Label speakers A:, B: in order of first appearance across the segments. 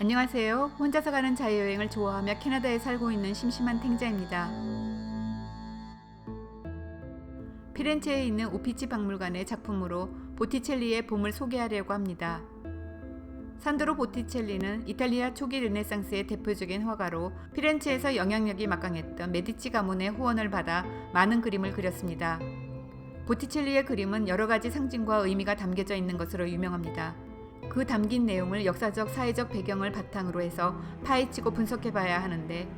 A: 안녕하세요. 혼자서 가는 자유여행을 좋아하며 캐나다에 살고 있는 심심한 탱자입니다. 피렌체에 있는 우피치 박물관의 작품으로 보티첼리의 봄을 소개하려고 합니다. 산드로 보티첼리는 이탈리아 초기 르네상스의 대표적인 화가로 피렌체에서 영향력이 막강했던 메디치 가문의 후원을 받아 많은 그림을 그렸습니다. 보티첼리의 그림은 여러 가지 상징과 의미가 담겨져 있는 것으로 유명합니다. 그 담긴 내용을 역사적, 사회적 배경을 바탕으로 해서 파헤치고 분석해봐야 하는데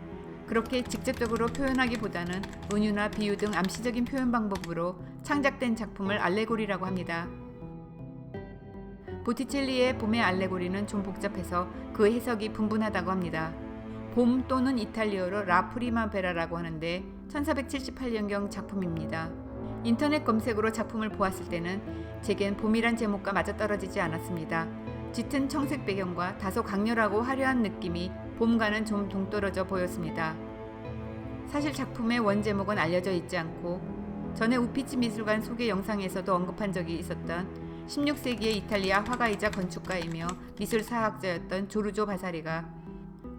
A: 그렇게 직접적으로 표현하기보다는 은유나 비유 등 암시적인 표현 방법으로 창작된 작품을 알레고리라고 합니다. 보티첼리의 봄의 알레고리는 좀 복잡해서 그 해석이 분분하다고 합니다. 봄 또는 이탈리어로 라 프리마베라라고 하는데 1478년경 작품입니다. 인터넷 검색으로 작품을 보았을 때는 제겐 봄이란 제목과 맞아떨어지지 않았습니다. 짙은 청색 배경과 다소 강렬하고 화려한 느낌이 봄과는 좀 동떨어져 보였습니다. 사실 작품의 원제목은 알려져 있지 않고 전에 우피치 미술관 소개 영상에서도 언급한 적이 있었던 16세기의 이탈리아 화가이자 건축가이며 미술사학자였던 조르조 바사리가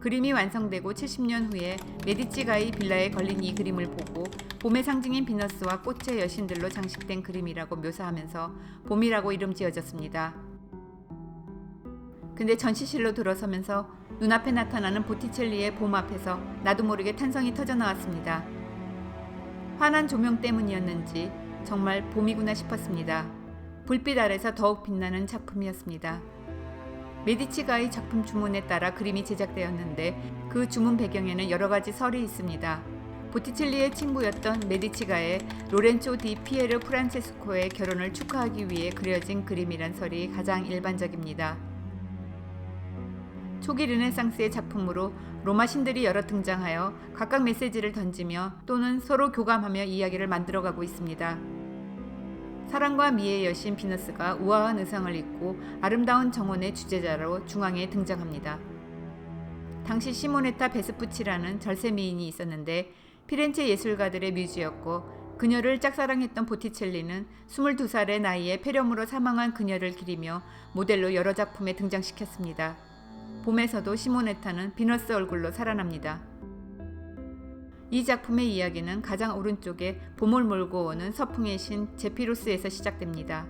A: 그림이 완성되고 70년 후에 메디치가이 빌라에 걸린 이 그림을 보고 봄의 상징인 비너스와 꽃의 여신들로 장식된 그림이라고 묘사하면서 봄이라고 이름 지어졌습니다. 근데 전시실로 들어서면서 눈앞에 나타나는 보티첼리의 봄 앞에서 나도 모르게 탄성이 터져나왔습니다. 환한 조명 때문이었는지 정말 봄이구나 싶었습니다. 불빛 아래서 더욱 빛나는 작품이었습니다. 메디치가의 작품 주문에 따라 그림이 제작되었는데 그 주문 배경에는 여러 가지 설이 있습니다. 보티첼리의 친구였던 메디치가의 로렌조 디 피에르 프란체스코의 결혼을 축하하기 위해 그려진 그림이란 설이 가장 일반적입니다. 초기 르네상스의 작품으로 로마 신들이 여러 등장하여 각각 메시지를 던지며 또는 서로 교감하며 이야기를 만들어가고 있습니다. 사랑과 미의 여신 비너스가 우아한 의상을 입고 아름다운 정원의 주제자로 중앙에 등장합니다. 당시 시모네타 베스푸치라는 절세 미인이 있었는데 피렌체 예술가들의 뮤즈였고 그녀를 짝사랑했던 보티첼리는 22살의 나이에 폐렴으로 사망한 그녀를 기리며 모델로 여러 작품에 등장시켰습니다. 봄에서도 시모네타는 비너스 얼굴로 살아납니다. 이 작품의 이야기는 가장 오른쪽에 봄을 몰고 오는 서풍의 신 제피루스에서 시작됩니다.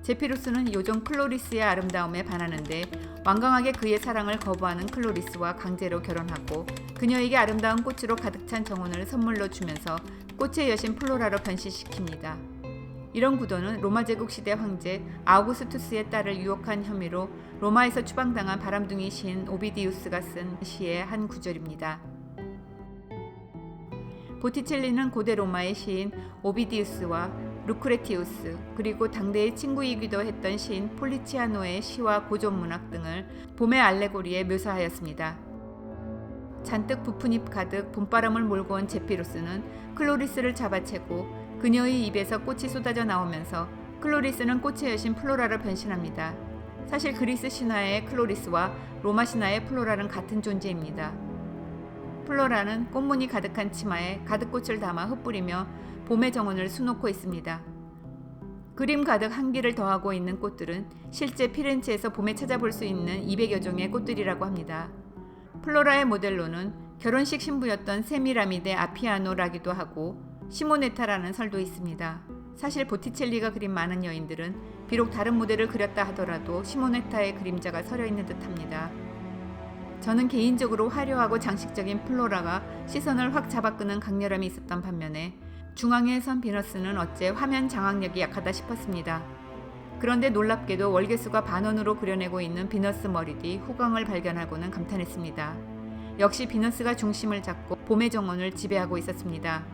A: 제피루스는 요정 클로리스의 아름다움에 반하는데 완강하게 그의 사랑을 거부하는 클로리스와 강제로 결혼하고 그녀에게 아름다운 꽃으로 가득 찬 정원을 선물로 주면서 꽃의 여신 플로라로 변신시킵니다. 이런 구도는 로마 제국 시대 황제 아우구스투스의 딸을 유혹한 혐의로 로마에서 추방당한 바람둥이 시인 오비디우스가 쓴 시의 한 구절입니다. 보티첼리는 고대 로마의 시인 오비디우스와 루크레티우스 그리고 당대의 친구이기도 했던 시인 폴리치아노의 시와 고전 문학 등을 봄의 알레고리에 묘사하였습니다. 잔뜩 부푼 입 가득 봄바람을 몰고 온 제피루스는 클로리스를 잡아채고 그녀의 입에서 꽃이 쏟아져 나오면서 클로리스는 꽃의 여신 플로라로 변신합니다. 사실 그리스 신화의 클로리스와 로마 신화의 플로라는 같은 존재입니다. 플로라는 꽃무늬 가득한 치마에 가득 꽃을 담아 흩뿌리며 봄의 정원을 수놓고 있습니다. 그림 가득 한기를 더하고 있는 꽃들은 실제 피렌체에서 봄에 찾아볼 수 있는 200여 종의 꽃들이라고 합니다. 플로라의 모델로는 결혼식 신부였던 세미라미데 아피아노라기도 하고 시모네타라는 설도 있습니다. 사실 보티첼리가 그린 많은 여인들은 비록 다른 모델을 그렸다 하더라도 시모네타의 그림자가 서려 있는 듯합니다. 저는 개인적으로 화려하고 장식적인 플로라가 시선을 확 잡아끄는 강렬함이 있었던 반면에 중앙에 선 비너스는 어째 화면 장악력이 약하다 싶었습니다. 그런데 놀랍게도 월계수가 반원으로 그려내고 있는 비너스 머리 뒤 후광을 발견하고는 감탄했습니다. 역시 비너스가 중심을 잡고 봄의 정원을 지배하고 있었습니다.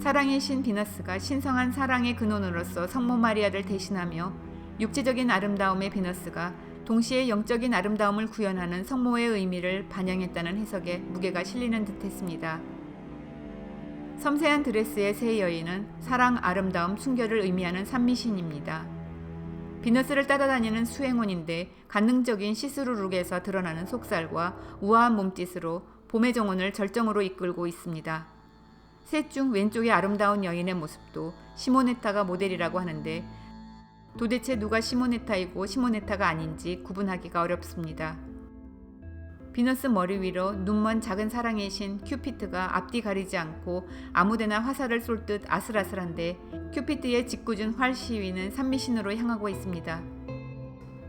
A: 사랑의 신 비너스가 신성한 사랑의 근원으로서 성모 마리아를 대신하며 육체적인 아름다움의 비너스가 동시에 영적인 아름다움을 구현하는 성모의 의미를 반영했다는 해석에 무게가 실리는 듯했습니다. 섬세한 드레스의 세 여인은 사랑, 아름다움, 순결을 의미하는 산미신입니다. 비너스를 따라다니는 수행원인데 관능적인 시스루룩에서 드러나는 속살과 우아한 몸짓으로 봄의 정원을 절정으로 이끌고 있습니다. 셋 중 왼쪽의 아름다운 여인의 모습도 시모네타가 모델이라고 하는데 도대체 누가 시모네타이고 시모네타가 아닌지 구분하기가 어렵습니다. 비너스 머리 위로 눈먼 작은 사랑의 신 큐피트가 앞뒤 가리지 않고 아무데나 화살을 쏠 듯 아슬아슬한데 큐피트의 짓궂은 활 시위는 산미신으로 향하고 있습니다.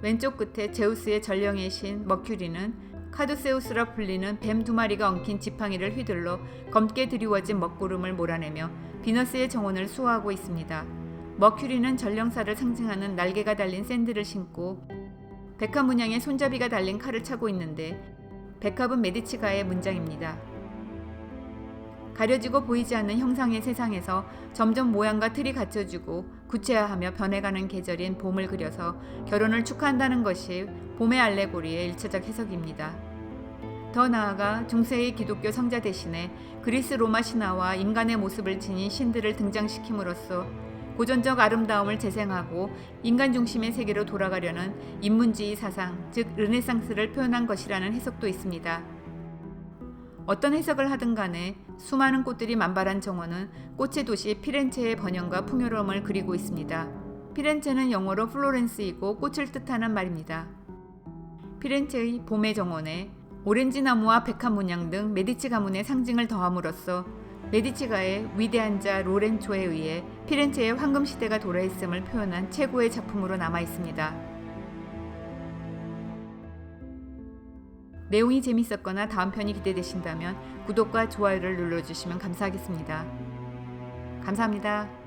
A: 왼쪽 끝에 제우스의 전령의 신 머큐리는 카두세우스라 불리는 뱀 2마리가 엉킨 지팡이를 휘둘러 검게 드리워진 먹구름을 몰아내며 비너스의 정원을 수호하고 있습니다. 머큐리는 전령사를 상징하는 날개가 달린 샌들을 신고 백합 문양의 손잡이가 달린 칼을 차고 있는데 백합은 메디치가의 문장입니다. 가려지고 보이지 않는 형상의 세상에서 점점 모양과 틀이 갖춰지고 구체화하며 변해가는 계절인 봄을 그려서 결혼을 축하한다는 것이 봄의 알레고리의 일차적 해석입니다. 더 나아가 중세의 기독교 성자 대신에 그리스 로마 신화와 인간의 모습을 지닌 신들을 등장시킴으로써 고전적 아름다움을 재생하고 인간 중심의 세계로 돌아가려는 인문주의 사상, 즉 르네상스를 표현한 것이라는 해석도 있습니다. 어떤 해석을 하든 간에 수많은 꽃들이 만발한 정원은 꽃의 도시 피렌체의 번영과 풍요로움을 그리고 있습니다. 피렌체는 영어로 플로렌스이고 꽃을 뜻하는 말입니다. 피렌체의 봄의 정원에 오렌지 나무와 백합 문양 등 메디치 가문의 상징을 더함으로써 메디치가의 위대한 자 로렌초에 의해 피렌체의 황금 시대가 도래했음을 표현한 최고의 작품으로 남아 있습니다. 내용이 재밌었거나 다음 편이 기대되신다면 구독과 좋아요를 눌러주시면 감사하겠습니다. 감사합니다.